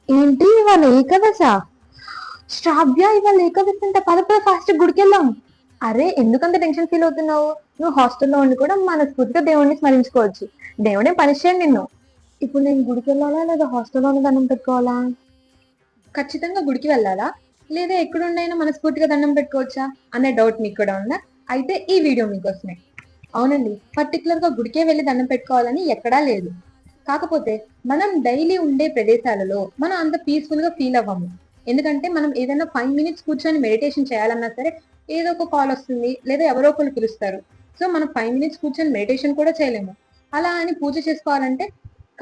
ఏంటి ఇవాళ ఏకాదశ? శ్రావ్య ఇవాళ ఏకాదశి అంటే పద పద ఫాస్ట్ గుడికెళ్దాం. అరే ఎందుకంత టెన్షన్ ఫీల్ అవుతున్నావు? నువ్వు హాస్టల్లో ఉండి కూడా మనస్ఫూర్తిగా దేవుడిని స్మరించుకోవచ్చు. దేవుడే పనిష్ చేయను నిన్ను. ఇప్పుడు నేను గుడికి వెళ్ళాలా లేదా హాస్టల్లోనే దండం పెట్టుకోవాలా? ఖచ్చితంగా గుడికి వెళ్ళాలా లేదా ఎక్కడుండైనా మనస్ఫూర్తిగా దండం పెట్టుకోవచ్చా అనే డౌట్ మీకు కూడా ఉందా? అయితే ఈ వీడియో మీకోసమే. అవునండి, పర్టికులర్ గా గుడికే వెళ్ళి దండం పెట్టుకోవాలని ఎక్కడా లేదు. కాకపోతే మనం డైలీ ఉండే ప్రదేశాలలో మనం అంత పీస్ఫుల్ గా ఫీల్ అవ్వము. ఎందుకంటే మనం ఏదైనా 5 మినిట్స్ కూర్చొని మెడిటేషన్ చేయాలన్నా సరే ఏదో ఒక కాల్ వస్తుంది లేదా ఎవరో ఒకరు పిలుస్తారు. సో మనం 5 మినిట్స్ కూర్చొని మెడిటేషన్ కూడా చేయలేము. అలా అని పూజ చేసుకోవాలంటే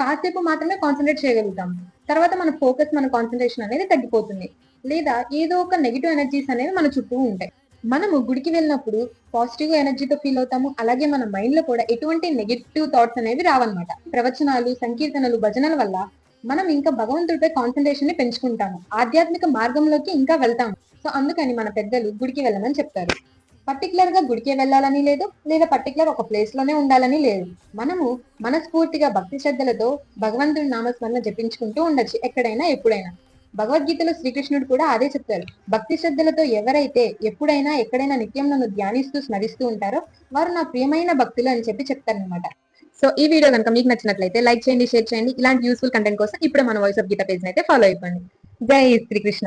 కాసేపు మాత్రమే కాన్సన్ట్రేట్ చేయగలుగుతాం. తర్వాత మన ఫోకస్, మన కాన్సన్ట్రేషన్ అనేది తగ్గిపోతుంది. లేదా ఏదో ఒక నెగిటివ్ ఎనర్జీస్ అనేవి మన చుట్టూ ఉంటాయి. మనము గుడికి వెళ్ళినప్పుడు పాజిటివ్ ఎనర్జీతో ఫీల్ అవుతాము. అలాగే మన మైండ్ లో కూడా ఎటువంటి నెగిటివ్ థాట్స్ అనేవి రావన్నమాట. ప్రవచనాలు, సంకీర్తనలు, భజనల వల్ల మనం ఇంకా భగవంతుడిపై కాన్సన్ట్రేషన్ ని పెంచుకుంటాము. ఆధ్యాత్మిక మార్గంలోకి ఇంకా వెళ్తాము. సో అందుకని మన పెద్దలు గుడికి వెళ్ళమని చెప్తారు. పర్టికులర్ గా గుడికే వెళ్ళాలని లేదు, లేదా పర్టికులర్ ఒక ప్లేస్ లోనే ఉండాలని లేదు. మనము మనస్ఫూర్తిగా భక్తి శ్రద్ధలతో భగవంతుడి నామస్మరణ జపించుకుంటూ ఉండొచ్చు ఎక్కడైనా ఎప్పుడైనా. భగవద్గీతలో శ్రీకృష్ణుడు కూడా అదే చెప్తారు. భక్తి శ్రద్ధలతో ఎవరైతే ఎప్పుడైనా ఎక్కడైనా నిత్యం నన్ను ధ్యానిస్తూ స్మరిస్తూ ఉంటారో వారు నా ప్రియమైన భక్తులు అని చెప్పి చెప్తారనమాట. సో ఈ వీడియో కనుక మీకు నచ్చినట్లయితే లైక్ చేయండి, షేర్ చేయండి. ఇలాంటి యూస్ఫుల్ కంటెంట్ కోసం ఇప్పుడు మన వాయిస్ ఆఫ్ గీత పేజ్ అయితే ఫాలో అయిపోండి. జై శ్రీకృష్ణ.